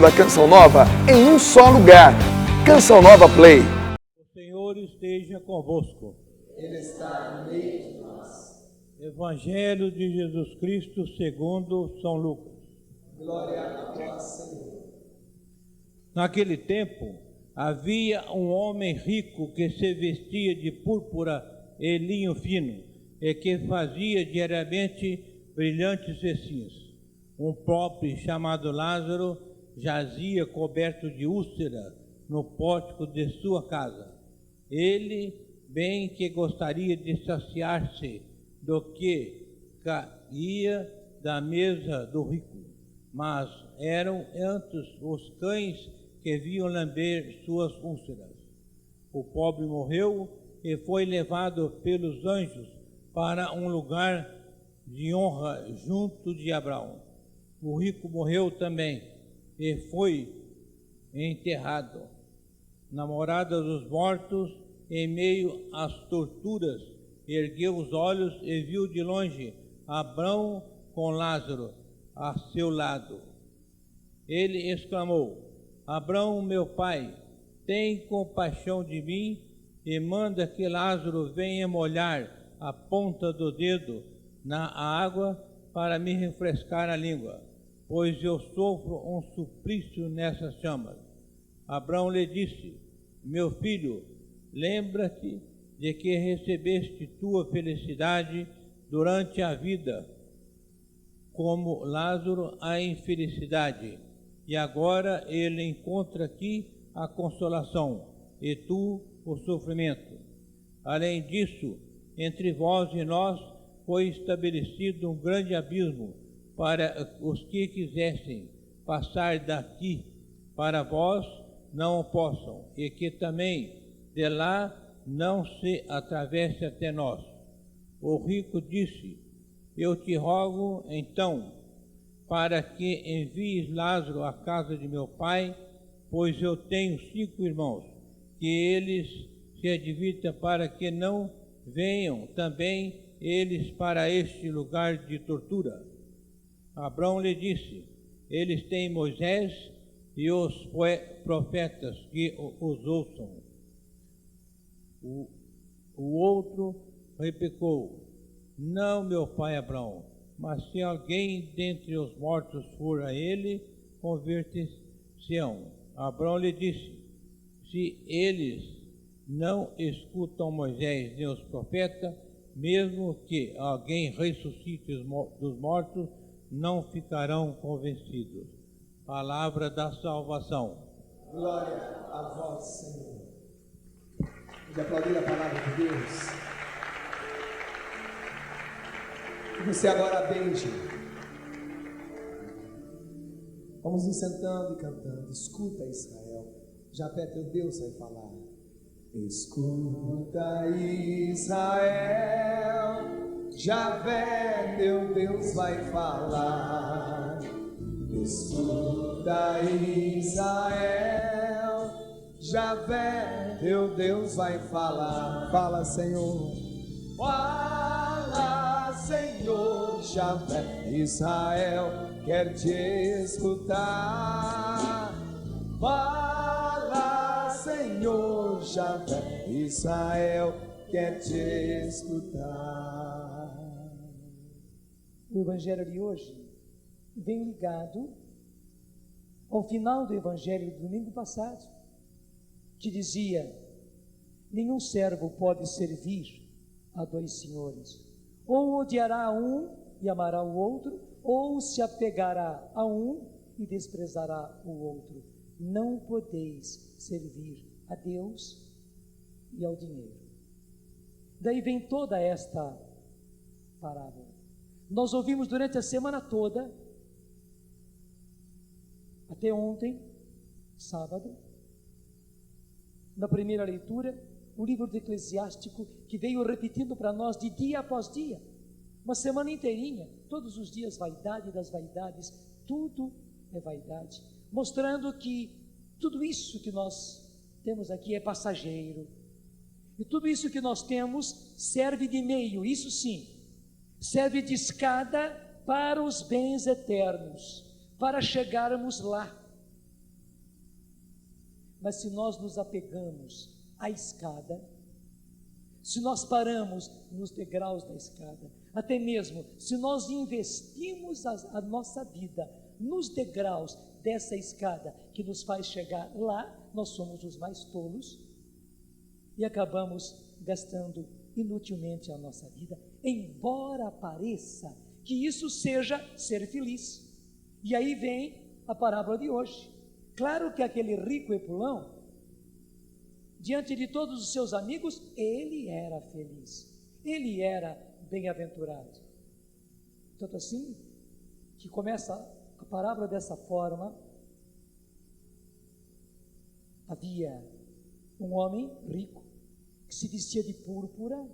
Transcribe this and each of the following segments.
da Canção Nova em um só lugar. Canção Nova Play. O Senhor esteja convosco. Ele está no meio de nós. Evangelho de Jesus Cristo segundo São Lucas. Glória a vós, Senhor. Naquele tempo, havia um homem rico que se vestia de púrpura e linho fino e que fazia diariamente brilhantes festinhas. Um pobre chamado Lázaro jazia coberto de úlcera no pórtico de sua casa. Ele, bem que gostaria de saciar-se do que caía da mesa do rico, mas eram antes os cães que vinham lamber suas úlceras. O pobre morreu e foi levado pelos anjos para um lugar de honra junto de Abraão. O rico morreu também e foi enterrado na morada dos mortos. Em meio às torturas, ergueu os olhos e viu de longe Abraão com Lázaro a seu lado. Ele exclamou: Abraão, meu pai, tem compaixão de mim e manda que Lázaro venha molhar a ponta do dedo na água para me refrescar a língua, pois eu sofro um suplício nessas chamas. Abraão lhe disse: meu filho, lembra-te de que recebeste tua felicidade durante a vida, como Lázaro a infelicidade, e agora ele encontra aqui a consolação, e tu o sofrimento. Além disso, entre vós e nós foi estabelecido um grande abismo para os que quisessem passar daqui para vós não o possam, e que também de lá não se atravesse até nós. O rico disse: eu te rogo então para que envies Lázaro à casa de meu pai, pois eu tenho 5 irmãos, que eles se advirtam para que não venham também eles para este lugar de tortura. Abraão lhe disse: eles têm Moisés e os profetas, que os ouçam. O outro replicou: não, meu pai Abraão, mas se alguém dentre os mortos for a ele, converter-se-ão. Abraão lhe disse: se eles não escutam Moisés nem os profetas, mesmo que alguém ressuscite dos mortos, não ficarão convencidos. Palavra da salvação. Glória a vós, Senhor. Vamos aplaudir a palavra de Deus. E você agora beije. Vamos nos sentando e cantando. Escuta, Israel. Javé, teu Deus, vai falar. Escuta, Israel. Javé, teu Deus, vai falar. Escuta, Israel. Javé, teu Deus, vai falar. Fala, Senhor. Fala, Senhor. Javé, Israel quer te escutar. Fala, Senhor. Javé, Israel quer te escutar. O Evangelho de hoje vem ligado ao final do Evangelho do domingo passado, que dizia: nenhum servo pode servir a 2 senhores, ou odiará um e amará o outro, ou se apegará a um e desprezará o outro. Não podeis servir a Deus e ao dinheiro. Daí vem toda esta parábola. Nós ouvimos durante a semana toda, até ontem, sábado, na primeira leitura, o livro do Eclesiástico, que veio repetindo para nós de dia após dia, uma semana inteirinha, todos os dias, vaidade das vaidades, tudo é vaidade, mostrando que tudo isso que nós temos aqui é passageiro, e tudo isso que nós temos serve de meio, isso sim, serve de escada para os bens eternos, para chegarmos lá. Mas se nós nos apegamos à escada, se nós paramos nos degraus da escada, até mesmo se nós investimos a nossa vida nos degraus dessa escada que nos faz chegar lá, nós somos os mais tolos e acabamos gastando inutilmente a nossa vida, embora pareça que isso seja ser feliz. E aí vem a parábola de hoje. Claro que aquele rico epulão, diante de todos os seus amigos, ele era feliz, ele era bem-aventurado. Tanto assim, que começa a parábola dessa forma: havia um homem rico, que se vestia de púrpura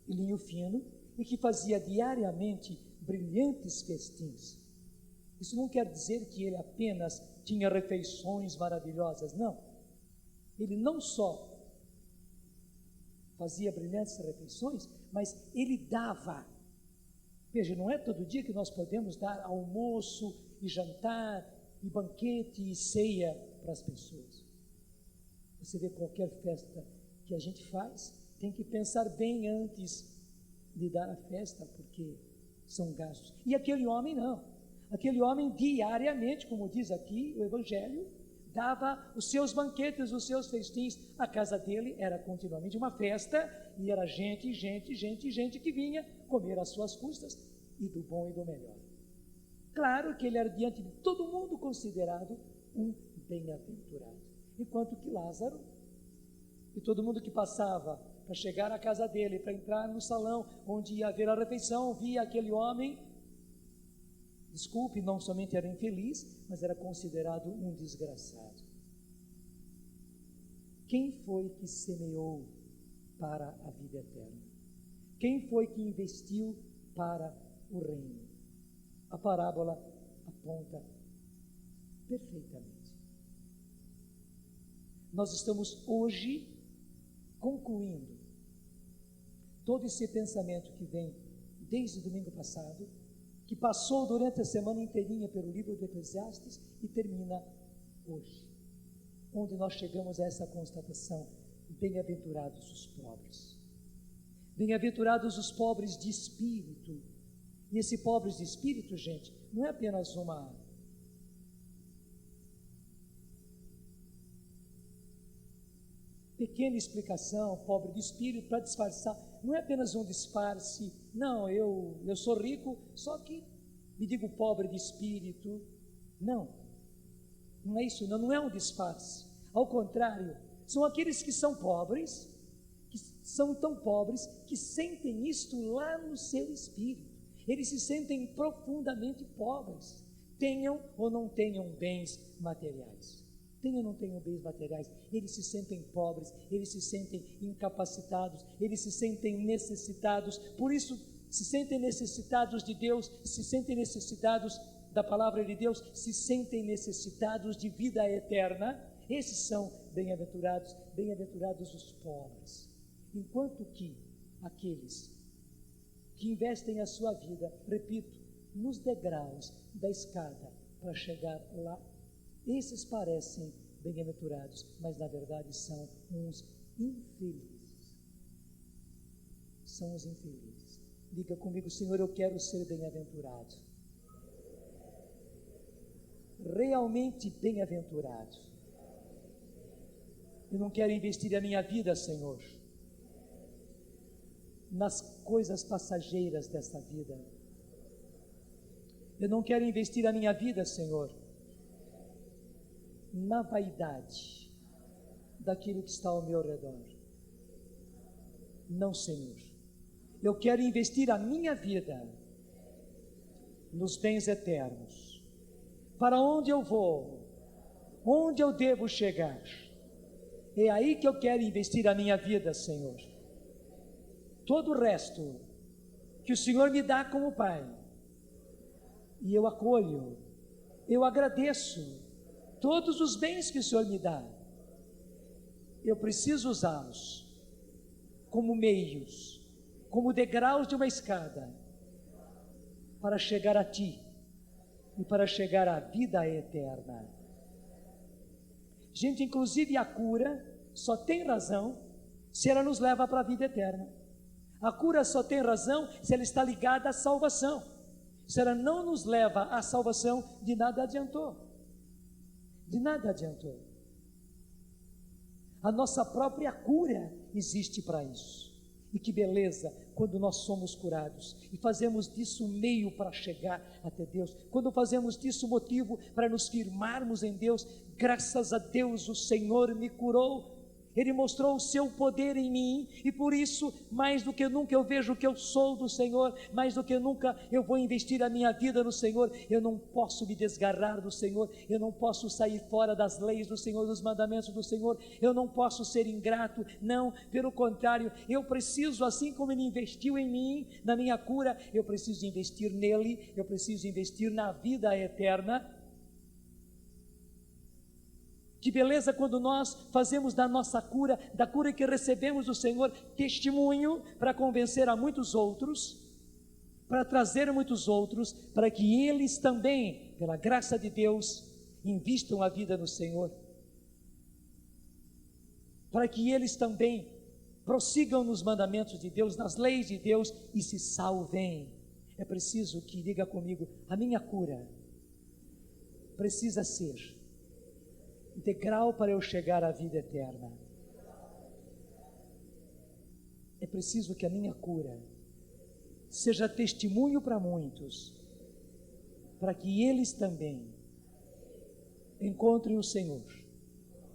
e linho fino, e que fazia diariamente brilhantes festins. Isso não quer dizer que ele apenas tinha refeições maravilhosas, não. Ele não só fazia brilhantes refeições, mas ele dava. Veja, não é todo dia que nós podemos dar almoço e jantar e banquete e ceia para as pessoas. Você vê qualquer festa que a gente faz, tem que pensar bem antes de dar a festa, porque são gastos. E aquele homem não. Aquele homem diariamente, como diz aqui o Evangelho, dava os seus banquetes, os seus festins. A casa dele era continuamente uma festa, e era gente que vinha comer às suas custas, e do bom e do melhor. Claro que ele era diante de todo mundo considerado um bem-aventurado. Enquanto que Lázaro, e todo mundo que passava para chegar à casa dele, para entrar no salão onde ia haver a refeição, via aquele homem, desculpe, não somente era infeliz, mas era considerado um desgraçado. Quem foi que semeou para a vida eterna? Quem foi que investiu para o reino? A parábola aponta perfeitamente. Nós estamos hoje concluindo todo esse pensamento que vem desde o domingo passado, que passou durante a semana inteirinha pelo livro do Eclesiastes e termina hoje, onde nós chegamos a essa constatação: bem-aventurados os pobres. Bem-aventurados os pobres de espírito. E esse pobres de espírito, gente, não é apenas uma pequena explicação, pobre de espírito, para disfarçar. Não é apenas um disfarce. Não, eu sou rico, só que me digo pobre de espírito. Não é isso, não é um disfarce. Ao contrário, são aqueles que são pobres, que são tão pobres, que sentem isto lá no seu espírito. Eles se sentem profundamente pobres, tenham ou não tenham bens materiais. Tenham ou não tenham bens materiais, eles se sentem pobres, eles se sentem incapacitados, eles se sentem necessitados. Por isso, se sentem necessitados de Deus, se sentem necessitados da palavra de Deus, se sentem necessitados de vida eterna. Esses são bem-aventurados, bem-aventurados os pobres. Enquanto que aqueles que investem a sua vida, repito, nos degraus da escada para chegar lá, esses parecem bem-aventurados, mas na verdade são uns infelizes. São os infelizes. Diga comigo: Senhor, eu quero ser bem-aventurado. Realmente bem-aventurado. Eu não quero investir a minha vida, Senhor, nas coisas passageiras desta vida. Eu não quero investir a minha vida, Senhor, na vaidade daquilo que está ao meu redor. Não, Senhor. Eu quero investir a minha vida nos bens eternos. Para onde eu vou? Onde eu devo chegar? É aí que eu quero investir a minha vida, Senhor. Todo o resto que o Senhor me dá como Pai, e eu acolho, eu agradeço todos os bens que o Senhor me dá, eu preciso usá-los como meios, como degraus de uma escada, para chegar a Ti e para chegar à vida eterna. Gente, inclusive a cura só tem razão se ela nos leva para a vida eterna. A cura só tem razão se ela está ligada à salvação. Se ela não nos leva à salvação, de nada adiantou. De nada adiantou. A nossa própria cura existe para isso. E que beleza quando nós somos curados e fazemos disso meio para chegar até Deus. Quando fazemos disso motivo para nos firmarmos em Deus. Graças a Deus o Senhor me curou. Ele mostrou o seu poder em mim e por isso, mais do que nunca eu vejo que eu sou do Senhor, mais do que nunca eu vou investir a minha vida no Senhor. Eu não posso me desgarrar do Senhor, eu não posso sair fora das leis do Senhor, dos mandamentos do Senhor, eu não posso ser ingrato, não, pelo contrário, eu preciso, assim como Ele investiu em mim, na minha cura, eu preciso investir nele, eu preciso investir na vida eterna. Que beleza quando nós fazemos da nossa cura, da cura que recebemos do Senhor, testemunho para convencer a muitos outros, para trazer muitos outros, para que eles também, pela graça de Deus, invistam a vida no Senhor. Para que eles também prossigam nos mandamentos de Deus, nas leis de Deus e se salvem. É preciso que diga comigo, a minha cura precisa ser integral para eu chegar à vida eterna. É preciso que a minha cura seja testemunho para muitos, para que eles também encontrem o Senhor,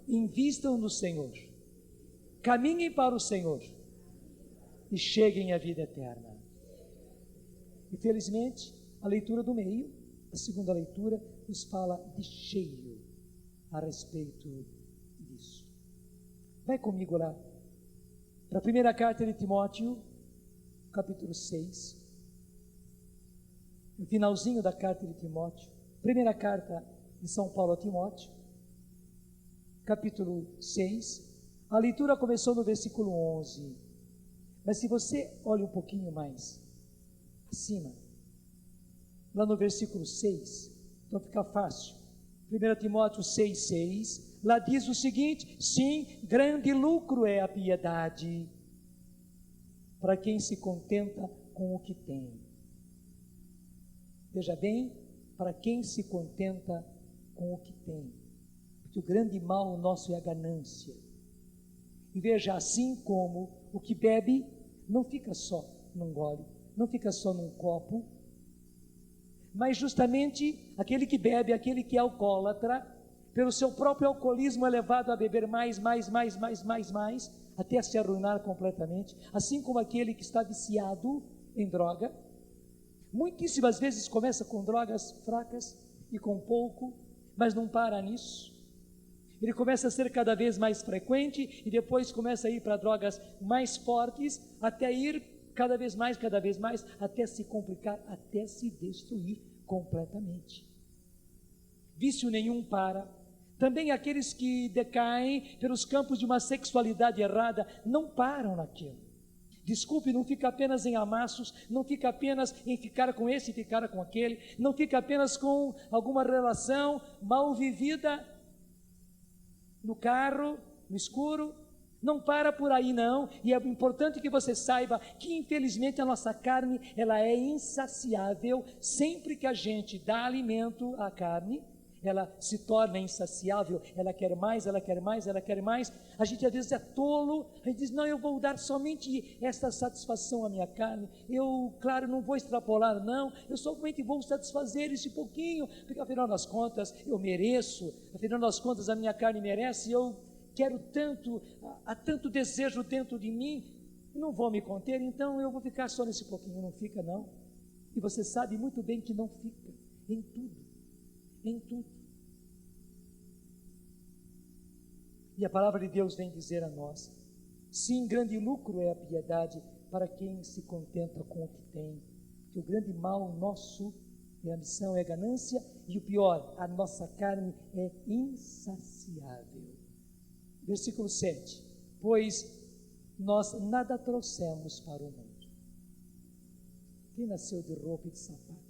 invistam no Senhor, caminhem para o Senhor e cheguem à vida eterna. Infelizmente, a leitura do meio, a segunda leitura, nos fala de cheio a respeito disso. Vai comigo lá, para a primeira carta de Timóteo, capítulo 6, no finalzinho da carta de Timóteo, primeira carta de São Paulo a Timóteo, capítulo 6, a leitura começou no versículo 11, mas se você olha um pouquinho mais acima, lá no versículo 6, então fica fácil. 1 Timóteo 6,6, lá diz o seguinte: sim, grande lucro é a piedade para quem se contenta com o que tem. Veja bem, para quem se contenta com o que tem, porque o grande mal nosso é a ganância. E veja, assim como o que bebe não fica só num gole, não fica só num copo, mas justamente aquele que bebe, aquele que é alcoólatra, pelo seu próprio alcoolismo é levado a beber mais, até se arruinar completamente, assim como aquele que está viciado em droga, muitíssimas vezes começa com drogas fracas e com pouco, mas não para nisso. Ele começa a ser cada vez mais frequente e depois começa a ir para drogas mais fortes, até ir cada vez mais, até se complicar, até se destruir completamente. Vício nenhum para. Também aqueles que decaem pelos campos de uma sexualidade errada não param naquilo. Desculpe, não fica apenas em amassos, não fica apenas em ficar com esse e ficar com aquele, não fica apenas com alguma relação mal vivida no carro, no escuro. Não para por aí não, e é importante que você saiba que infelizmente a nossa carne, ela é insaciável. Sempre que a gente dá alimento à carne, ela se torna insaciável, ela quer mais. A gente às vezes é tolo, a gente diz, não, eu vou dar somente esta satisfação à minha carne, eu, claro, não vou extrapolar não, eu somente vou satisfazer esse pouquinho, porque afinal das contas eu mereço, afinal das contas a minha carne merece, eu quero tanto, há tanto desejo dentro de mim, não vou me conter, então eu vou ficar só nesse pouquinho. Não fica não, e você sabe muito bem que não fica, em tudo. E a palavra de Deus vem dizer a nós, sim, grande lucro é a piedade para quem se contenta com o que tem, que o grande mal nosso é a ambição, é a ganância, e o pior, a nossa carne é insaciável. Versículo 7, pois nós nada trouxemos para o mundo. Quem nasceu de roupa e de sapato?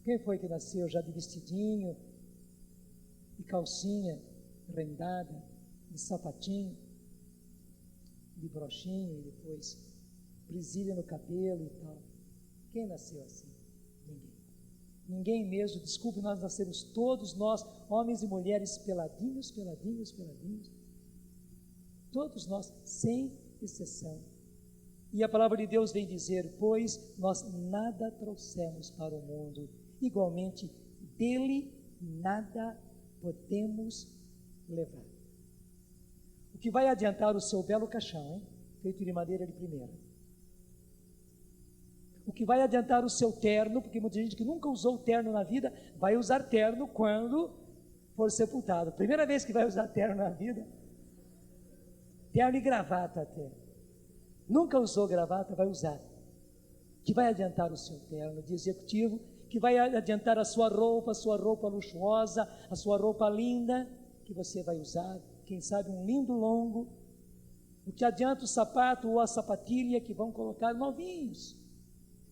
Quem foi que nasceu já de vestidinho e calcinha rendada, de sapatinho, de brochinho e depois presilha no cabelo e tal. Quem nasceu assim? Ninguém. Ninguém mesmo. Desculpe, nós nascemos todos nós, homens e mulheres, peladinhos. Todos nós, sem exceção. E a palavra de Deus vem dizer, pois nós nada trouxemos para o mundo, igualmente dele nada podemos levar. O que vai adiantar o seu belo caixão, hein? Feito de madeira de primeira. O que vai adiantar o seu terno, porque muita gente que nunca usou terno na vida, vai usar terno quando for sepultado. Primeira vez que vai usar terno na vida, terno e gravata até. Nunca usou gravata, vai usar. Que vai adiantar o seu terno de executivo, que vai adiantar a sua roupa luxuosa, a sua roupa linda, que você vai usar, quem sabe um lindo longo. O que adianta o sapato ou a sapatilha que vão colocar novinhos.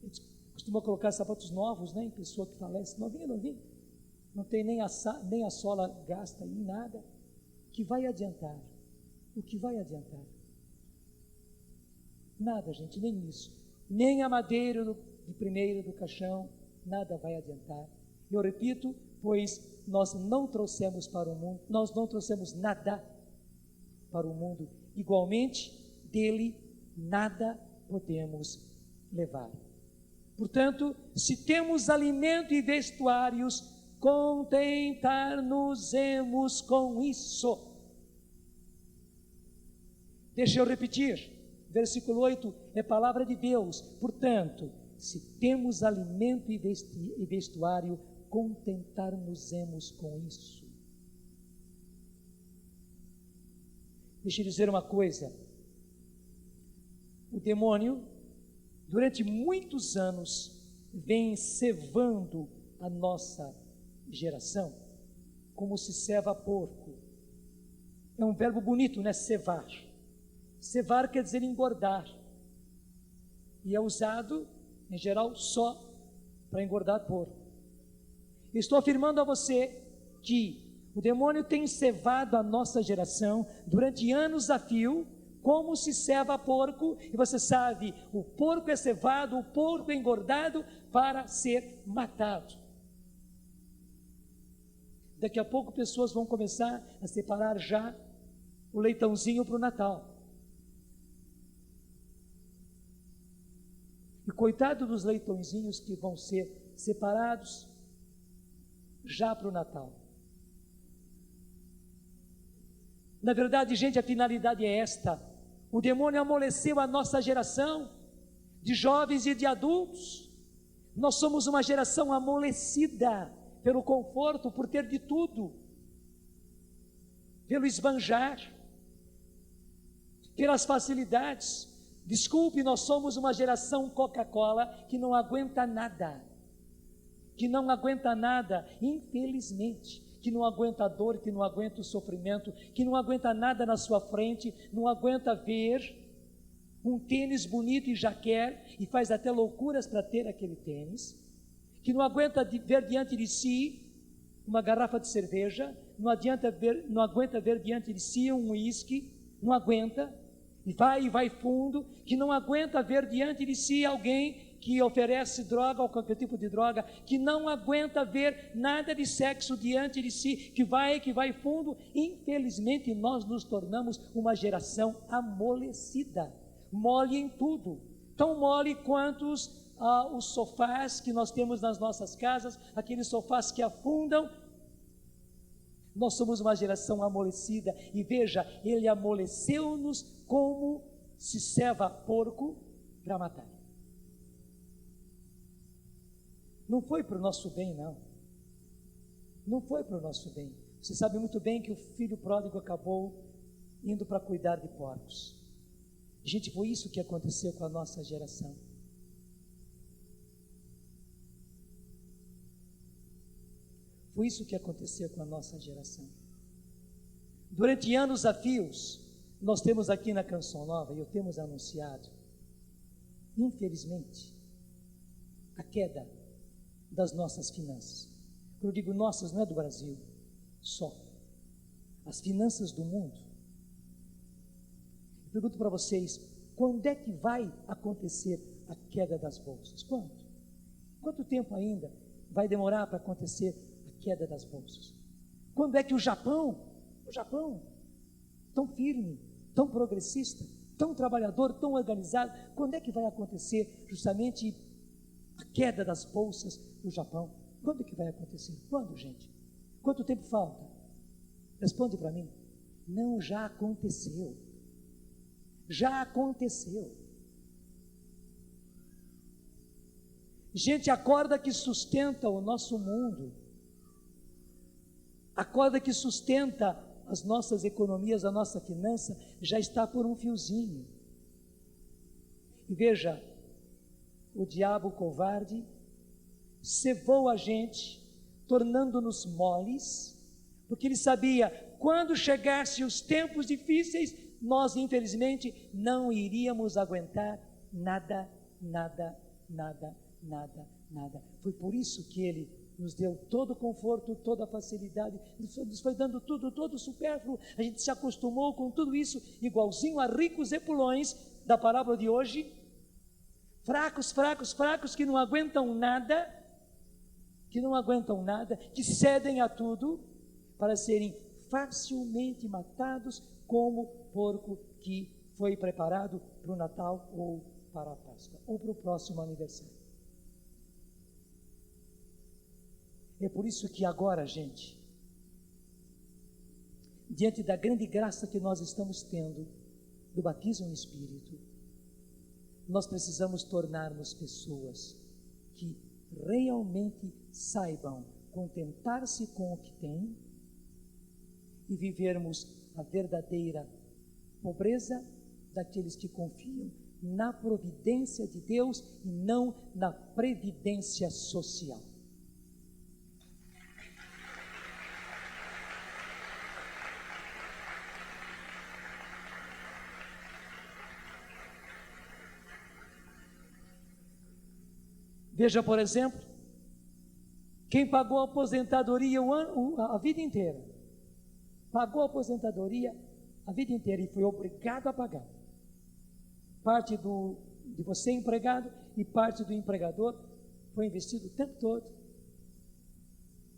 A gente costuma colocar sapatos novos, né, em pessoa que falece, novinho. Não tem nem a sola gasta em nada. Que vai adiantar? O que vai adiantar? Nada, gente, nem isso. Nem a madeira de primeira do caixão, nada vai adiantar. Eu repito, pois nós não trouxemos para o mundo, nós não trouxemos nada para o mundo. Igualmente, dele nada podemos levar. Portanto, se temos alimento e vestuários, contentar-nos-emos com isso. Deixa eu repetir. Versículo 8 é palavra de Deus. Portanto, se temos alimento e vestuário, contentar-nos-emos com isso. Deixa eu dizer uma coisa. O demônio, durante muitos anos, vem cevando a nossa geração, como se ceva porco. É um verbo bonito, né? Cevar. Cevar quer dizer engordar. E é usado, em geral, só para engordar porco. Estou afirmando a você que o demônio tem cevado a nossa geração durante anos a fio, como se ceva porco. E você sabe, o porco é cevado, o porco é engordado para ser matado. Daqui a pouco pessoas vão começar a separar já o leitãozinho para o Natal. E coitado dos leitõezinhos que vão ser separados já para o Natal. Na verdade, gente, a finalidade é esta. O demônio amoleceu a nossa geração de jovens e de adultos. Nós somos uma geração amolecida pelo conforto, por ter de tudo, pelo esbanjar, pelas facilidades. Desculpe, nós somos uma geração Coca-Cola que não aguenta nada, infelizmente, que não aguenta a dor, que não aguenta o sofrimento, que não aguenta nada na sua frente, não aguenta ver um tênis bonito e já quer, e faz até loucuras para ter aquele tênis, que não aguenta ver diante de si uma garrafa de cerveja, não aguenta ver diante de si um uísque, não aguenta, e vai fundo, que não aguenta ver diante de si alguém que oferece droga ou qualquer tipo de droga, que não aguenta ver nada de sexo diante de si, que vai fundo. Infelizmente, nós nos tornamos uma geração amolecida, mole em tudo, tão mole quanto os sofás que nós temos nas nossas casas, aqueles sofás que afundam. Nós somos uma geração amolecida, e veja, ele amoleceu-nos como se ceva porco para matar. Não foi para o nosso bem, não. Não foi para o nosso bem. Você sabe muito bem que o filho pródigo acabou indo para cuidar de porcos. Gente, foi isso que aconteceu com a nossa geração. Foi isso que aconteceu com a nossa geração. Durante anos a fios, nós temos aqui na Canção Nova, e eu temos anunciado, infelizmente, a queda das nossas finanças. Quando eu digo nossas, não é do Brasil só. as finanças do mundo. Eu pergunto para vocês, quando é que vai acontecer a queda das bolsas? Quando? Quanto tempo ainda vai demorar para acontecer a queda das bolsas? Quando é que o Japão, tão firme, tão progressista, tão trabalhador, tão organizado, quando é que vai acontecer justamente a queda das bolsas no Japão? Quando é que vai acontecer? Quando, gente? Quanto tempo falta? Responde para mim. Não, já aconteceu. Já aconteceu. Gente, a corda que sustenta o nosso mundo, a corda que sustenta as nossas economias, a nossa finança, já está por um fiozinho. E veja, o diabo covarde cevou a gente, tornando-nos moles, porque ele sabia, quando chegassem os tempos difíceis, nós infelizmente não iríamos aguentar nada. Foi por isso que ele nos deu todo o conforto, toda a facilidade, nos foi dando tudo, todo o supérfluo. A gente se acostumou com tudo isso, igualzinho a ricos e pulões da parábola de hoje, fracos, que não aguentam nada, que cedem a tudo para serem facilmente matados como porco que foi preparado para o Natal ou para a Páscoa, ou para o próximo aniversário. É por isso que agora, gente, diante da grande graça que nós estamos tendo, do batismo no Espírito, nós precisamos tornar-nos pessoas que realmente saibam contentar-se com o que têm e vivermos a verdadeira pobreza daqueles que confiam na providência de Deus e não na previdência social. Veja, por exemplo, quem pagou a aposentadoria a vida inteira, pagou a aposentadoria a vida inteira e foi obrigado a pagar. Parte de você empregado e parte do empregador foi investido o tempo todo.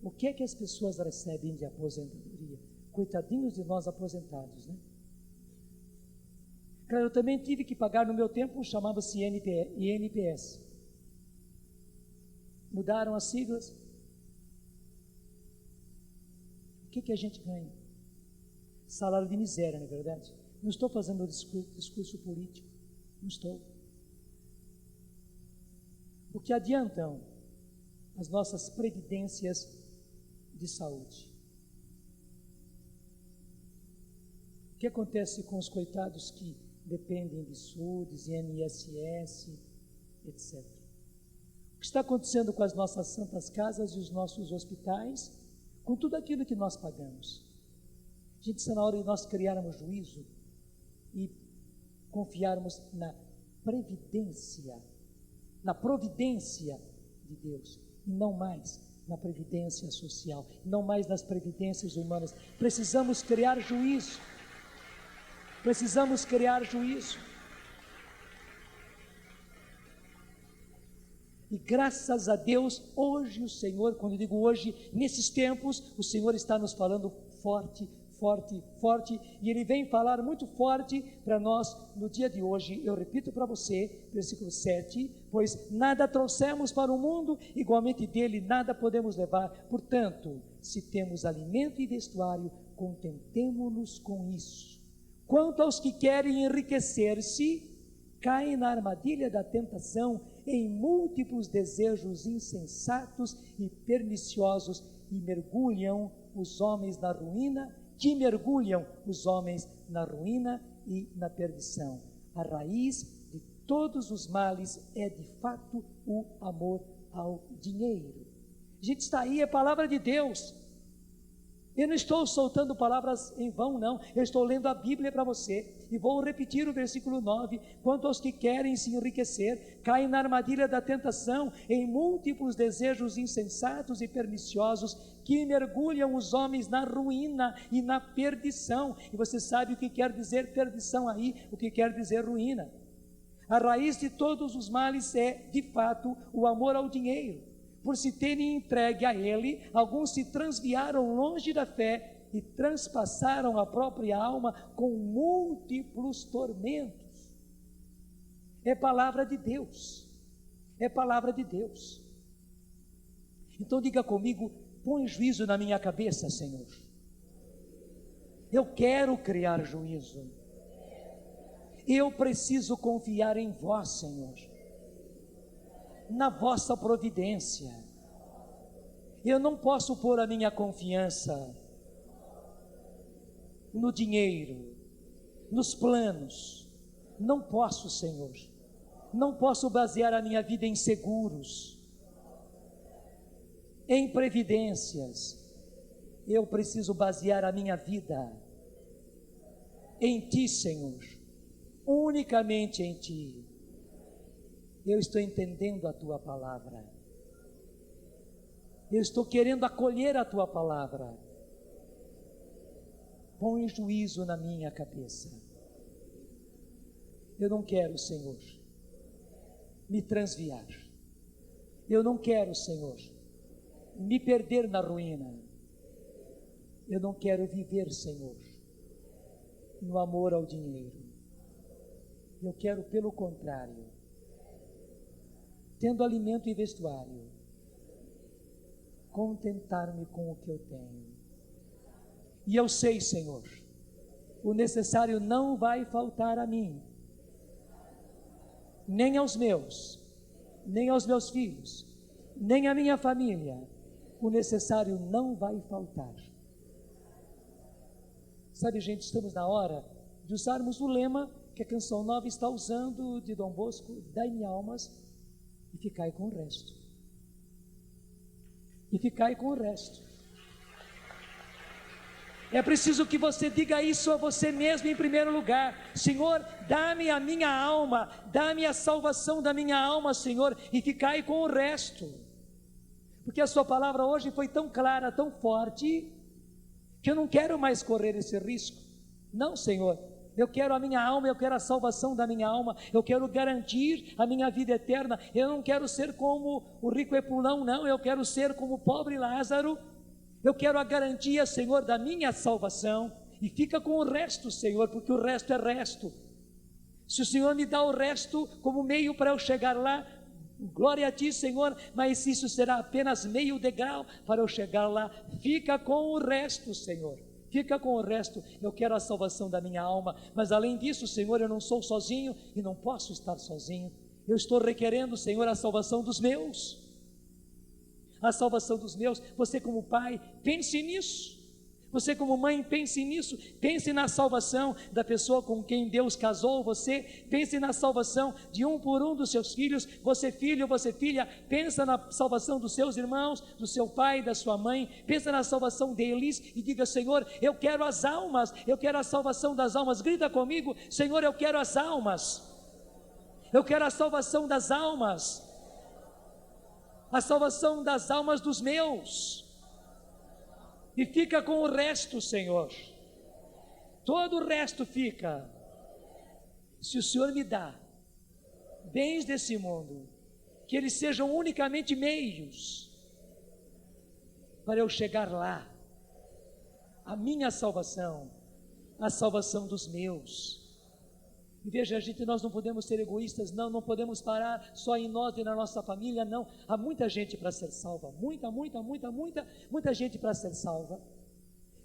O que é que as pessoas recebem de aposentadoria? Coitadinhos de nós aposentados, né? Claro, eu também tive que pagar no meu tempo, chamava-se INPS. Mudaram as siglas. O que a gente ganha? Salário de miséria, não é verdade? Não estou fazendo discurso político. Não estou. O que adiantam as nossas previdências de saúde? O que acontece com os coitados que dependem de SUDES, INSS, etc.? O que está acontecendo com as nossas santas casas e os nossos hospitais, com tudo aquilo que nós pagamos? Gente, está na hora de nós criarmos juízo e confiarmos na providência de Deus, e não mais na previdência social, não mais nas previdências humanas. Precisamos criar juízo. E graças a Deus, hoje o Senhor, quando eu digo hoje, nesses tempos, o Senhor está nos falando forte, e Ele vem falar muito forte para nós no dia de hoje. Eu repito para você, versículo 7, pois nada trouxemos para o mundo, igualmente dele nada podemos levar. Portanto, se temos alimento e vestuário, contentemo-nos com isso. Quanto aos que querem enriquecer-se, caem na armadilha da tentação, em múltiplos desejos insensatos e perniciosos, e mergulham os homens na ruína e na perdição. A raiz de todos os males é de fato o amor ao dinheiro. Gente, está aí a palavra de Deus. Eu não estou soltando palavras em vão, não. Eu estou lendo a Bíblia para você. E vou repetir o versículo 9. Quanto aos que querem se enriquecer, caem na armadilha da tentação, em múltiplos desejos insensatos e perniciosos, que mergulham os homens na ruína e na perdição. E você sabe o que quer dizer perdição aí, o que quer dizer ruína. A raiz de todos os males é, de fato, o amor ao dinheiro. Por se terem entregue a ele, alguns se transviaram longe da fé e transpassaram a própria alma com múltiplos tormentos. É palavra de Deus, é palavra de Deus. Então diga comigo, põe juízo na minha cabeça, Senhor. Eu quero criar juízo. Eu preciso confiar em vós, Senhor, na vossa providência. Eu não posso pôr a minha confiança no dinheiro, nos planos. Não posso, Senhor. Não posso basear a minha vida em seguros, em previdências. Eu preciso basear a minha vida em Ti, Senhor, unicamente em Ti. Eu estou entendendo a Tua palavra. Eu estou querendo acolher a Tua palavra. Põe juízo na minha cabeça. Eu não quero, Senhor, me transviar. Eu não quero, Senhor, me perder na ruína. Eu não quero viver, Senhor, no amor ao dinheiro. Eu quero, pelo contrário, tendo alimento e vestuário, contentar-me com o que eu tenho. E eu sei, Senhor, o necessário não vai faltar a mim, nem aos meus filhos, nem à minha família. O necessário não vai faltar. Sabe, gente, estamos na hora de usarmos o lema que a Canção Nova está usando de Dom Bosco: dai-me almas e ficai com o resto. E ficai com o resto. É preciso que você diga isso a você mesmo em primeiro lugar: Senhor, dá-me a minha alma, dá-me a salvação da minha alma, Senhor, e ficai com o resto. Porque a sua palavra hoje foi tão clara, tão forte, que eu não quero mais correr esse risco. Não, Senhor, eu quero a minha alma, eu quero a salvação da minha alma, eu quero garantir a minha vida eterna. Eu não quero ser como o rico Epulão, não, eu quero ser como o pobre Lázaro. Eu quero a garantia, Senhor, da minha salvação. E fica com o resto, Senhor, porque o resto é resto. Se o Senhor me dá o resto como meio para eu chegar lá, glória a Ti, Senhor. Mas se isso será apenas meio degrau para eu chegar lá, fica com o resto, Senhor. Fica com o resto. Eu quero a salvação da minha alma. Mas além disso, Senhor, eu não sou sozinho e não posso estar sozinho. Eu estou requerendo, Senhor, a salvação dos meus. A salvação dos meus. Você como pai, pense nisso. Você como mãe, pense nisso. Pense na salvação da pessoa com quem Deus casou você. Pense na salvação de um por um dos seus filhos. Você filho, você filha, pensa na salvação dos seus irmãos, do seu pai, da sua mãe. Pensa na salvação deles e diga: Senhor, eu quero as almas. Eu quero a salvação das almas. Grita comigo: Senhor, eu quero as almas. Eu quero a salvação das almas. A salvação das almas dos meus. E fica com o resto, Senhor. Todo o resto fica. Se o Senhor me dá bens desse mundo, que eles sejam unicamente meios para eu chegar lá, a minha salvação, a salvação dos meus. E veja, gente, nós não podemos ser egoístas, não podemos parar só em nós e na nossa família, não. Há muita gente para ser salva, muita gente para ser salva.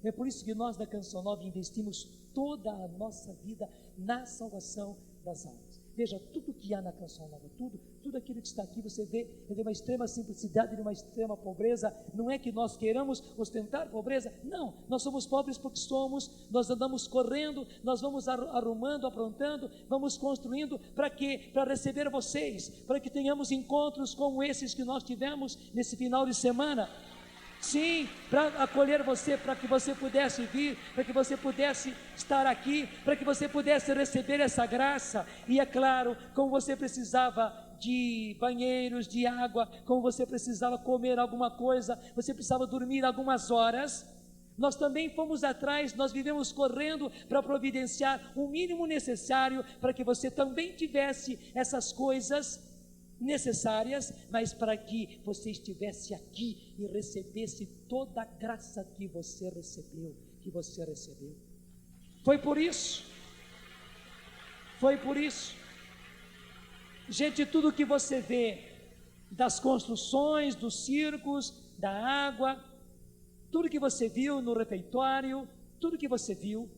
É por isso que nós da Canção Nova investimos toda a nossa vida na salvação das almas. Veja, tudo que há na Canção Nova, tudo aquilo que está aqui, você vê de uma extrema simplicidade, de uma extrema pobreza. Não é que nós queiramos ostentar pobreza, não, nós somos pobres porque somos. Nós andamos correndo, nós vamos arrumando, aprontando, vamos construindo. Para quê? Para receber vocês, para que tenhamos encontros como esses que nós tivemos nesse final de semana. Sim, para acolher você, para que você pudesse vir, para que você pudesse estar aqui, para que você pudesse receber essa graça. E é claro, como você precisava de banheiros, de água, como você precisava comer alguma coisa, você precisava dormir algumas horas, nós também fomos atrás, nós vivemos correndo para providenciar o mínimo necessário para que você também tivesse essas coisas necessárias, mas para que você estivesse aqui e recebesse toda a graça que você recebeu, Foi por isso, gente, tudo que você vê, das construções, dos circos, da água, tudo que você viu no refeitório, tudo que você viu,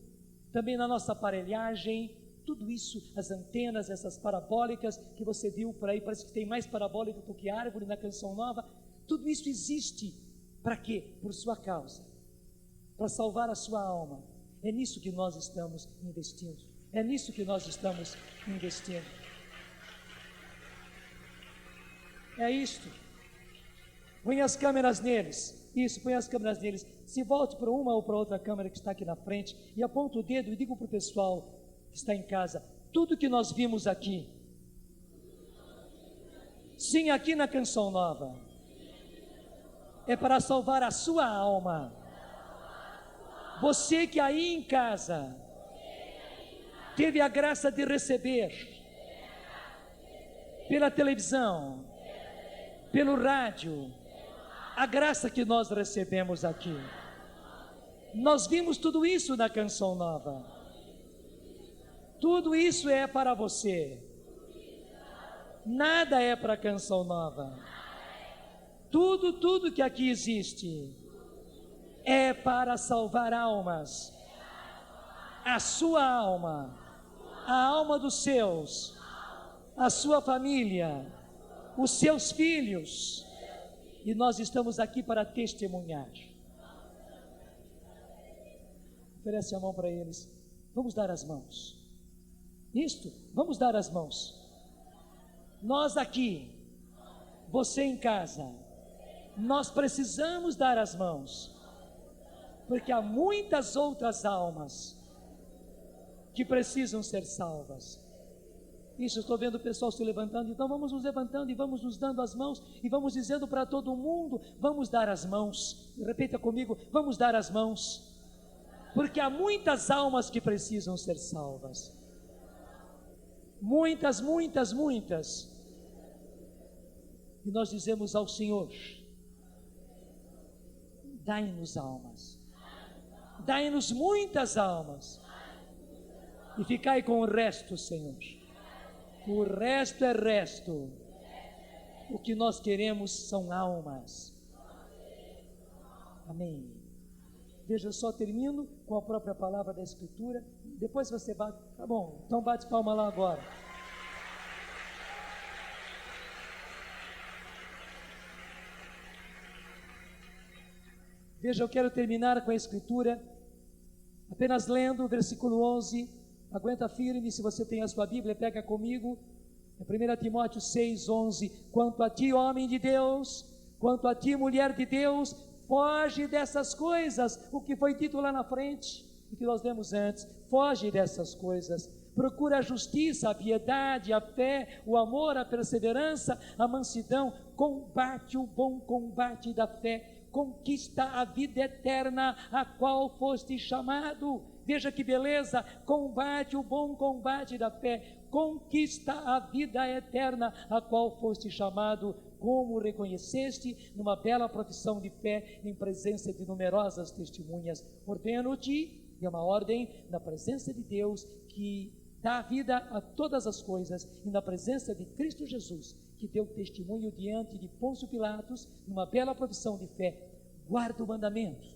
também na nossa aparelhagem, tudo isso, as antenas, essas parabólicas que você viu por aí, parece que tem mais parabólica do que árvore na Canção Nova, tudo isso existe, para quê? Por sua causa, para salvar a sua alma. É nisso que nós estamos investindo, é isto. Põe as câmeras neles. Isso, põe as câmeras neles. Se volte para uma ou para outra câmera que está aqui na frente e aponta o dedo e diga para o pessoal que está em casa: tudo que nós vimos aqui, sim, aqui na Canção Nova, é para salvar a sua alma. Você que aí em casa teve a graça de receber pela televisão, pelo rádio, a graça que nós recebemos aqui. Nós vimos tudo isso na Canção Nova. Tudo isso é para você. Nada é para a Canção Nova. Tudo que aqui existe é para salvar almas. A sua alma, a alma dos seus, a sua família, os seus filhos. E nós estamos aqui para testemunhar. Oferece a mão para eles. Vamos dar as mãos. Isto, vamos dar as mãos. Nós aqui, você em casa, nós precisamos dar as mãos, porque há muitas outras almas que precisam ser salvas. Isso, estou vendo o pessoal se levantando, então vamos nos levantando e vamos nos dando as mãos e vamos dizendo para todo mundo: vamos dar as mãos. Repita comigo: vamos dar as mãos, porque há muitas almas que precisam ser salvas. Muitas. E nós dizemos ao Senhor: dai-nos almas, dai-nos muitas almas, e ficai com o resto, Senhor. O resto é resto. O que nós queremos são almas. Amém. Veja, eu só termino com a própria palavra da Escritura. Depois você bate. Tá bom, então bate palma lá agora. Veja, eu quero terminar com a Escritura, apenas lendo o versículo 11. Aguenta firme, se você tem a sua Bíblia, pega comigo. É 1 Timóteo 6:11. Quanto a ti, homem de Deus, quanto a ti, mulher de Deus, foge dessas coisas. O que foi dito lá na frente, o que nós lemos antes, foge dessas coisas. Procura a justiça, a piedade, a fé, o amor, a perseverança, a mansidão. Combate o bom combate da fé. Conquista a vida eterna, a qual foste chamado. Veja que beleza, combate o bom combate da fé, conquista a vida eterna, a qual foste chamado, como reconheceste numa bela profissão de fé, em presença de numerosas testemunhas. Ordeno-te, é uma ordem, na presença de Deus, que dá vida a todas as coisas, e na presença de Cristo Jesus, que deu testemunho diante de Pôncio Pilatos, numa bela profissão de fé. Guarda o mandamento,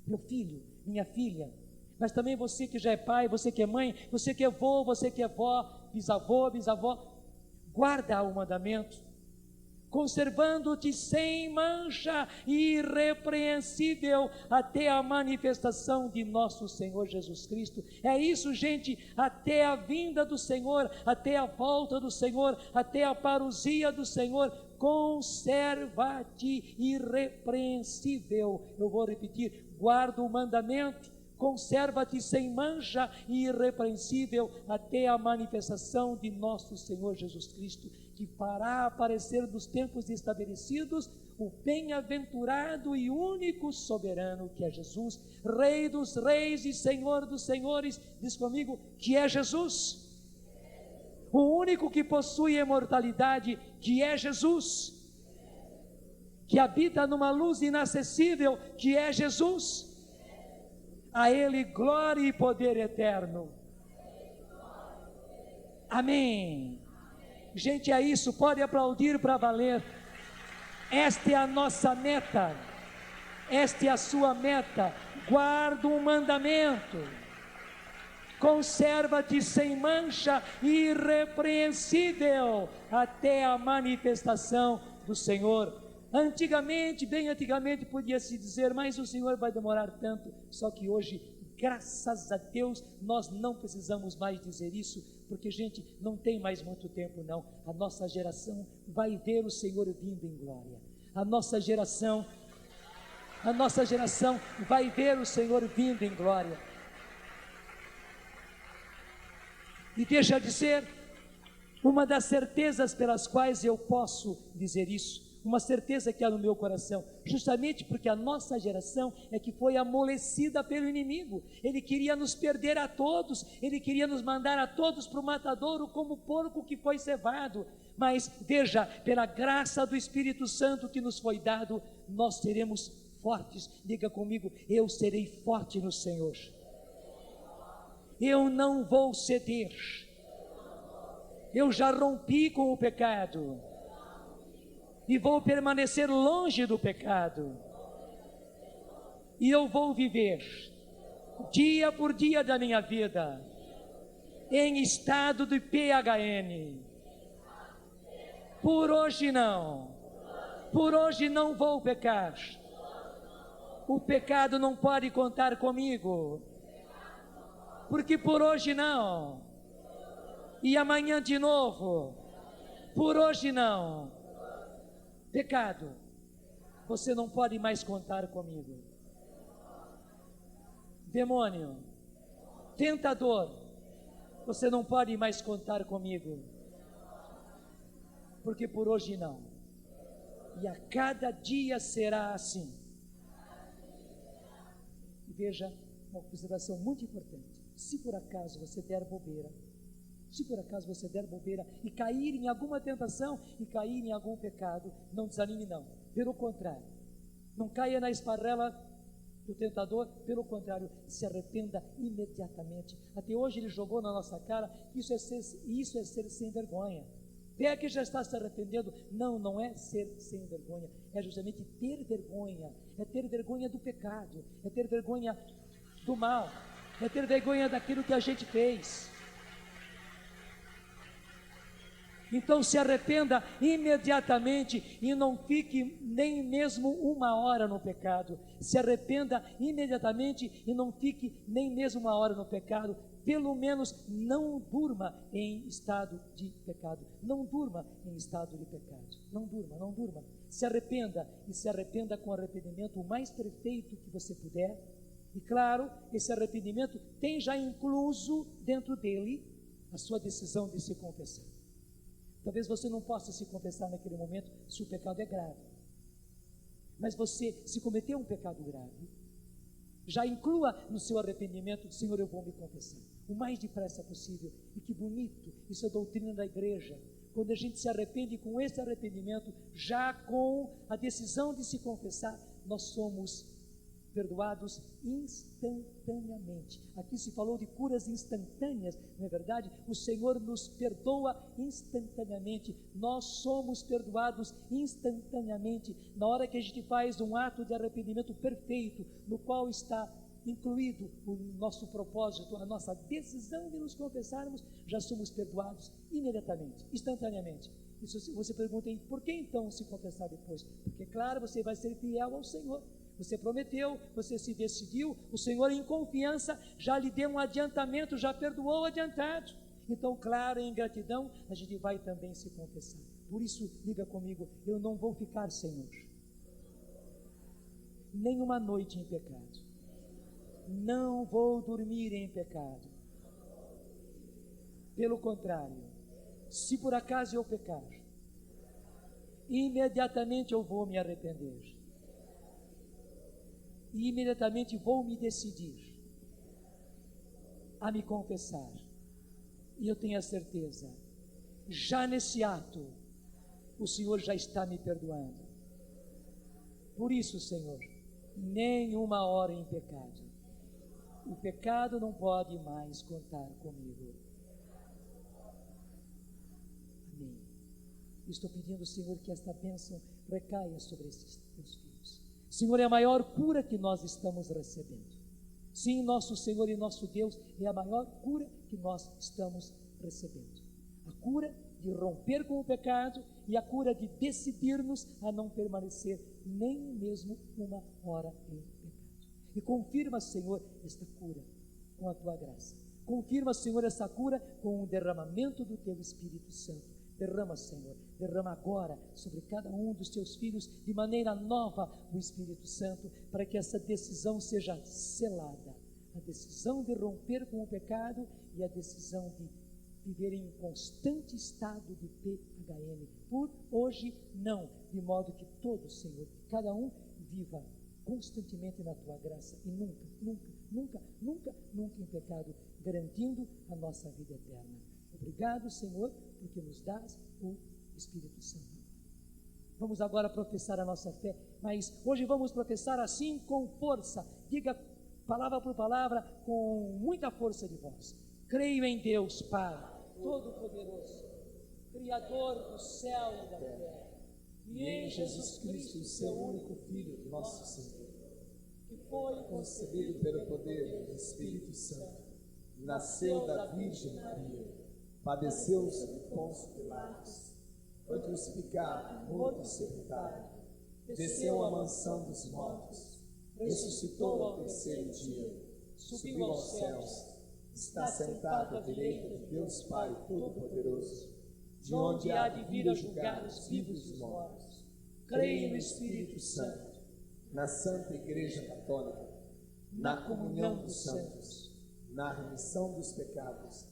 meu filho, minha filha, mas também você que já é pai, você que é mãe, você que é vô, você que é vó, bisavô, guarda o mandamento, conservando-te sem mancha e irrepreensível até a manifestação de nosso Senhor Jesus Cristo. É isso, gente, até a vinda do Senhor, até a volta do Senhor, até a parousia do Senhor, conserva-te irrepreensível. Eu vou repetir: guarda o mandamento, conserva-te sem mancha e irrepreensível até a manifestação de nosso Senhor Jesus Cristo, que fará aparecer nos tempos estabelecidos o bem-aventurado e único soberano, que é Jesus, Rei dos reis e Senhor dos senhores. Diz comigo, que é Jesus. O único que possui imortalidade, que é Jesus, que habita numa luz inacessível, que é Jesus. A Ele glória e poder eterno. Amém. Gente, é isso, pode aplaudir para valer. Esta é a nossa meta, esta é a sua meta. Guarda o mandamento, conserva-te sem mancha e irrepreensível até a manifestação do Senhor. Antigamente, bem antigamente, podia-se dizer, mas o Senhor vai demorar tanto. Só que hoje, graças a Deus, nós não precisamos mais dizer isso, porque, gente, não tem mais muito tempo não. A nossa geração vai ver o Senhor vindo em glória. A nossa geração vai ver o Senhor vindo em glória. E deixa de ser uma das certezas pelas quais eu posso dizer isso, uma certeza que há no meu coração, justamente porque a nossa geração é que foi amolecida pelo inimigo. Ele queria nos perder a todos, ele queria nos mandar a todos para o matadouro como porco que foi cevado. Mas veja, pela graça do Espírito Santo que nos foi dado, nós seremos fortes. Diga comigo, eu serei forte no Senhor. Eu não vou ceder. Eu já rompi com o pecado e vou permanecer longe do pecado, e eu vou viver dia por dia da minha vida em estado de PHN. Por hoje não vou pecar. O pecado não pode contar comigo, porque por hoje não, e amanhã de novo. Por hoje não. Pecado, você não pode mais contar comigo. Demônio, tentador, você não pode mais contar comigo, porque por hoje não. E a cada dia será assim. E veja, uma observação muito importante: se por acaso você der bobeira, e cair em alguma tentação, e cair em algum pecado, não desanime não, pelo contrário, não caia na esparrela do tentador, pelo contrário, se arrependa imediatamente. Até hoje ele jogou na nossa cara, isso é ser sem vergonha. Vê que já está se arrependendo. Não é ser sem vergonha, é justamente ter vergonha, é ter vergonha do pecado, é ter vergonha do mal, é ter vergonha daquilo que a gente fez. Então se arrependa imediatamente e não fique nem mesmo uma hora no pecado. Se arrependa imediatamente e não fique nem mesmo uma hora no pecado. Pelo menos não durma em estado de pecado. Não durma em estado de pecado. Não durma. Se arrependa, e se arrependa com arrependimento o mais perfeito que você puder. E claro, esse arrependimento tem já incluso dentro dele a sua decisão de se confessar. Talvez você não possa se confessar naquele momento se o pecado é grave. Mas você, se cometeu um pecado grave, já inclua no seu arrependimento: Senhor, eu vou me confessar o mais depressa possível. E que bonito, isso é doutrina da igreja. Quando a gente se arrepende com esse arrependimento, já com a decisão de se confessar, nós somos perdoados instantaneamente. Aqui se falou de curas instantâneas, não é verdade? O Senhor nos perdoa instantaneamente. Nós somos perdoados instantaneamente na hora que a gente faz um ato de arrependimento perfeito, no qual está incluído o nosso propósito, a nossa decisão de nos confessarmos. Já somos perdoados imediatamente, instantaneamente. E se você pergunta, por que então se confessar depois? Porque, claro, você vai ser fiel ao Senhor. Você prometeu, você se decidiu, o Senhor em confiança já lhe deu um adiantamento, já perdoou adiantado. Então, claro, em gratidão, a gente vai também se confessar. Por isso, diga comigo, eu não vou ficar, Senhor, nenhuma noite em pecado. Não vou dormir em pecado. Pelo contrário, se por acaso eu pecar, imediatamente eu vou me arrepender. E imediatamente vou me decidir a me confessar. E eu tenho a certeza, já nesse ato, o Senhor já está me perdoando. Por isso, Senhor, nenhuma hora em pecado. O pecado não pode mais contar comigo. Amém. Estou pedindo, Senhor, que esta bênção recaia sobre esses teus filhos. Senhor, é a maior cura que nós estamos recebendo. Sim, nosso Senhor e nosso Deus, é a maior cura que nós estamos recebendo. A cura de romper com o pecado e a cura de decidirmos a não permanecer nem mesmo uma hora em pecado. E confirma, Senhor, esta cura com a Tua graça. Confirma, Senhor, essa cura com o derramamento do Teu Espírito Santo. Derrama, Senhor, derrama agora sobre cada um dos Teus filhos de maneira nova o Espírito Santo, para que essa decisão seja selada. A decisão de romper com o pecado e a decisão de viver em um constante estado de PHM. Por hoje, não, de modo que todos, Senhor, cada um viva constantemente na Tua graça e nunca em pecado, garantindo a nossa vida eterna. Obrigado, Senhor, porque nos dás o Espírito Santo. Vamos agora professar a nossa fé, mas hoje vamos professar assim com força. Diga palavra por palavra com muita força de voz. Creio em Deus, Pai Todo-Poderoso, Criador do céu e da terra, e em Jesus Cristo, seu único Filho, nosso Senhor, que foi concebido pelo poder do Espírito Santo, nasceu da Virgem Maria, padeceu sob Pôncio Pilatos, foi crucificado, morto e sepultado, desceu à mansão dos mortos, ressuscitou ao terceiro dia, subiu aos céus, está sentado à direita de Deus Pai Todo-Poderoso, de onde há de vir a julgar os vivos e os mortos. Creio no Espírito Santo, na Santa Igreja Católica, na comunhão dos santos, na remissão dos pecados,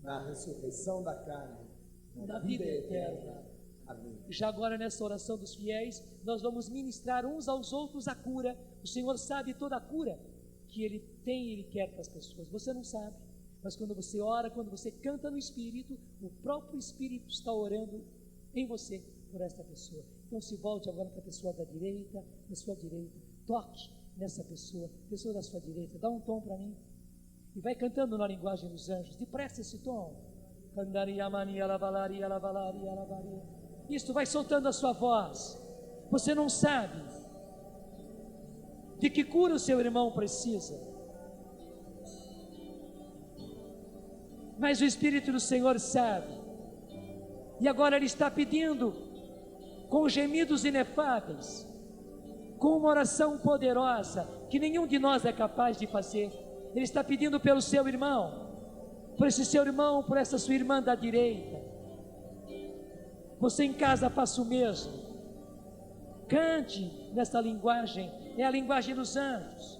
na ressurreição da carne, na vida eterna. Amém. Já agora, nessa oração dos fiéis, nós vamos ministrar uns aos outros a cura. O Senhor sabe toda a cura que Ele tem e Ele quer para as pessoas. Você não sabe, mas quando você ora, quando você canta no Espírito, o próprio Espírito está orando em você por esta pessoa. Então se volte agora para a pessoa da direita, da sua direita, toque nessa pessoa da sua direita, dá um tom para mim, e vai cantando na linguagem dos anjos, depressa esse tom. Isto, vai soltando a sua voz. Você não sabe de que cura o seu irmão precisa, mas o Espírito do Senhor sabe, e agora Ele está pedindo, com gemidos inefáveis, com uma oração poderosa, que nenhum de nós é capaz de fazer. Ele está pedindo pelo seu irmão, por esse seu irmão, por essa sua irmã da direita. Você em casa faça o mesmo, cante nessa linguagem, é a linguagem dos anjos,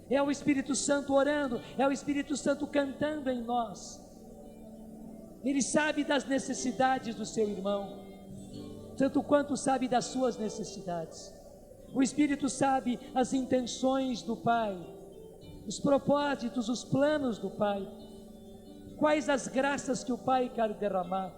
é o Espírito Santo orando, é o Espírito Santo cantando em nós. Ele sabe das necessidades do seu irmão, tanto quanto sabe das suas necessidades. O Espírito sabe as intenções do Pai, os propósitos, os planos do Pai, quais as graças que o Pai quer derramar,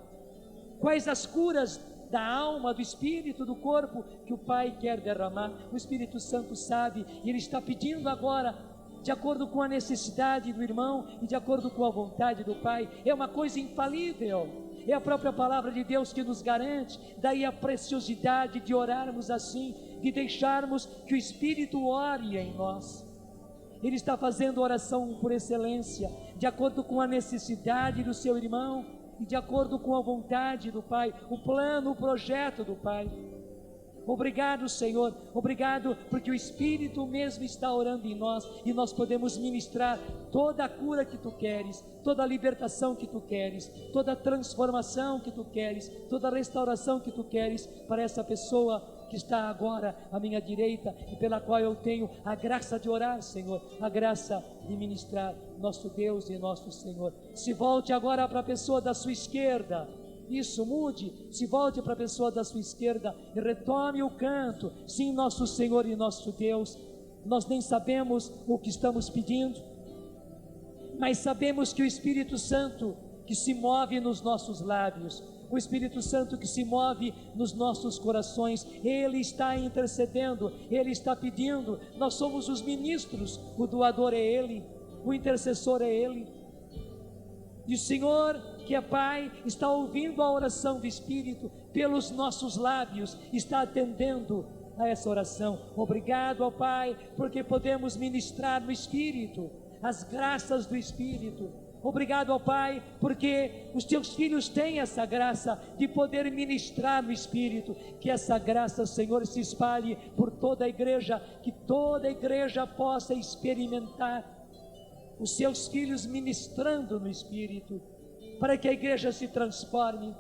quais as curas da alma, do espírito, do corpo que o Pai quer derramar. O Espírito Santo sabe, e Ele está pedindo agora, de acordo com a necessidade do irmão e de acordo com a vontade do Pai. É uma coisa infalível, é a própria palavra de Deus que nos garante. Daí a preciosidade de orarmos assim, de deixarmos que o Espírito ore em nós. Ele está fazendo oração por excelência, de acordo com a necessidade do seu irmão. e de acordo com a vontade do Pai, o plano, o projeto do Pai. Obrigado, Senhor, obrigado porque o Espírito mesmo está orando em nós e nós podemos ministrar toda a cura que Tu queres, toda a libertação que Tu queres, toda a transformação que Tu queres, toda a restauração que Tu queres para essa pessoa que está agora à minha direita e pela qual eu tenho a graça de orar, Senhor, a graça de ministrar, nosso Deus e nosso Senhor. Se volte agora para a pessoa da sua esquerda. Isso, mude, se volte para a pessoa da sua esquerda e retome o canto. Sim, nosso Senhor e nosso Deus, nós nem sabemos o que estamos pedindo, mas sabemos que o Espírito Santo que se move nos nossos lábios, o Espírito Santo que se move nos nossos corações, Ele está intercedendo, Ele está pedindo. Nós somos os ministros, o doador é Ele, o intercessor é Ele. E o Senhor, que é Pai, está ouvindo a oração do Espírito pelos nossos lábios, está atendendo a essa oração. Obrigado ao Pai, porque podemos ministrar no Espírito, as graças do Espírito. Obrigado ao Pai, porque os Teus filhos têm essa graça de poder ministrar no Espírito. Que essa graça, Senhor, se espalhe por toda a igreja, que toda a igreja possa experimentar os Seus filhos ministrando no Espírito, para que a igreja se transforme,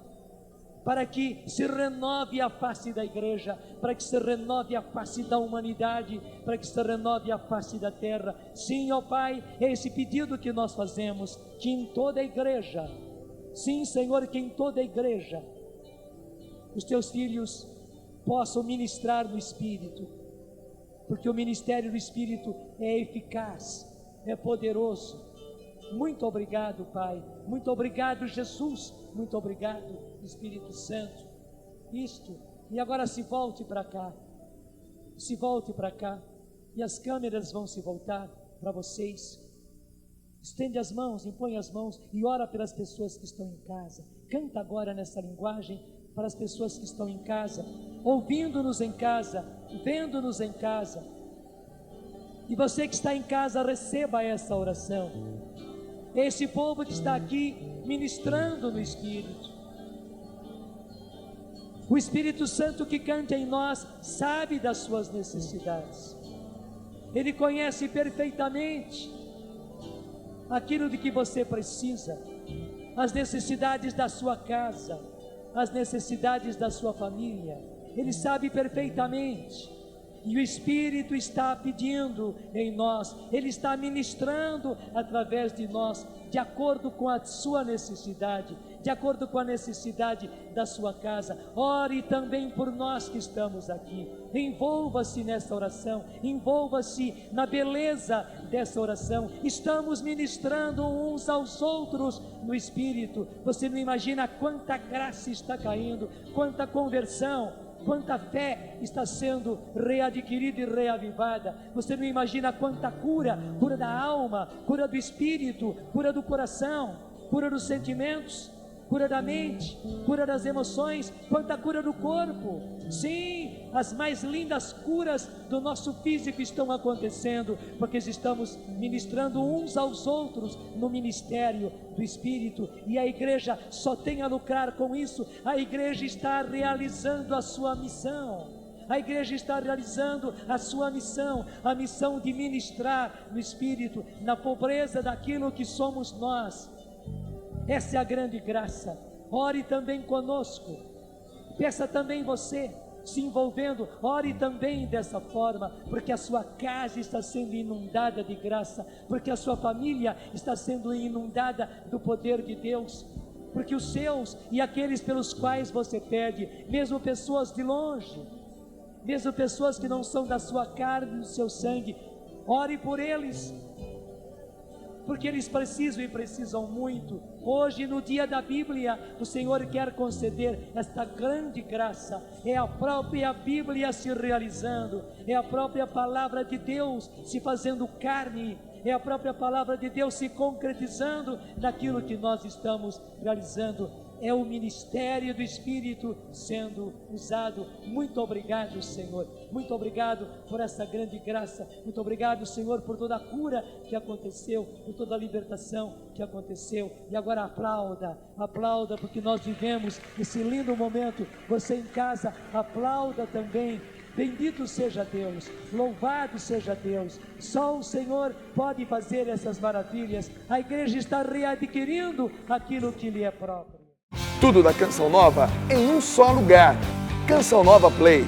para que se renove a face da igreja, para que se renove a face da humanidade, para que se renove a face da terra. Sim, ó Pai, é esse pedido que nós fazemos, que em toda a igreja, sim, Senhor, que em toda a igreja, os Teus filhos possam ministrar no Espírito, porque o ministério do Espírito é eficaz, é poderoso. Muito obrigado, Pai, muito obrigado, Jesus, muito obrigado, Espírito Santo. Isto, e agora se volte para cá, se volte para cá, e as câmeras vão se voltar para vocês. Estende as mãos, impõe as mãos e ora pelas pessoas que estão em casa. Canta agora nessa linguagem para as pessoas que estão em casa, ouvindo-nos em casa, vendo-nos em casa. E você que está em casa, receba essa oração. Esse povo que está aqui ministrando no Espírito. O Espírito Santo que canta em nós sabe das suas necessidades. Ele conhece perfeitamente aquilo de que você precisa, as necessidades da sua casa, as necessidades da sua família. Ele sabe perfeitamente. E o Espírito está pedindo em nós, Ele está ministrando através de nós, de acordo com a sua necessidade, de acordo com a necessidade da sua casa. Ore também por nós que estamos aqui. Envolva-se nessa oração, envolva-se na beleza dessa oração. Estamos ministrando uns aos outros no Espírito. Você não imagina quanta graça está caindo, quanta conversão, quanta fé está sendo readquirida e reavivada. Você não imagina quanta cura, cura da alma, cura do espírito, cura do coração, cura dos sentimentos, cura da mente, cura das emoções, quanta cura do corpo. Sim, as mais lindas curas do nosso físico estão acontecendo, porque estamos ministrando uns aos outros no ministério do Espírito, e a igreja só tem a lucrar com isso. A igreja está realizando a sua missão. A igreja está realizando a sua missão, a missão de ministrar no Espírito, na pobreza daquilo que somos nós. Essa é a grande graça. Ore também conosco. Peça também você, se envolvendo, ore também dessa forma, porque a sua casa está sendo inundada de graça, porque a sua família está sendo inundada do poder de Deus, porque os seus e aqueles pelos quais você pede, mesmo pessoas de longe, mesmo pessoas que não são da sua carne e do seu sangue, ore por eles, porque eles precisam e precisam muito. Hoje, no dia da Bíblia, o Senhor quer conceder esta grande graça. É a própria Bíblia se realizando, é a própria palavra de Deus se fazendo carne, é a própria palavra de Deus se concretizando naquilo que nós estamos realizando. É o ministério do Espírito sendo usado. Muito obrigado, Senhor. Muito obrigado por essa grande graça. Muito obrigado, Senhor, por toda a cura que aconteceu, por toda a libertação que aconteceu. E agora aplauda, porque nós vivemos esse lindo momento. Você em casa, aplauda também. Bendito seja Deus, louvado seja Deus. Só o Senhor pode fazer essas maravilhas. A igreja está readquirindo aquilo que lhe é próprio. Tudo da Canção Nova em um só lugar. Canção Nova Play.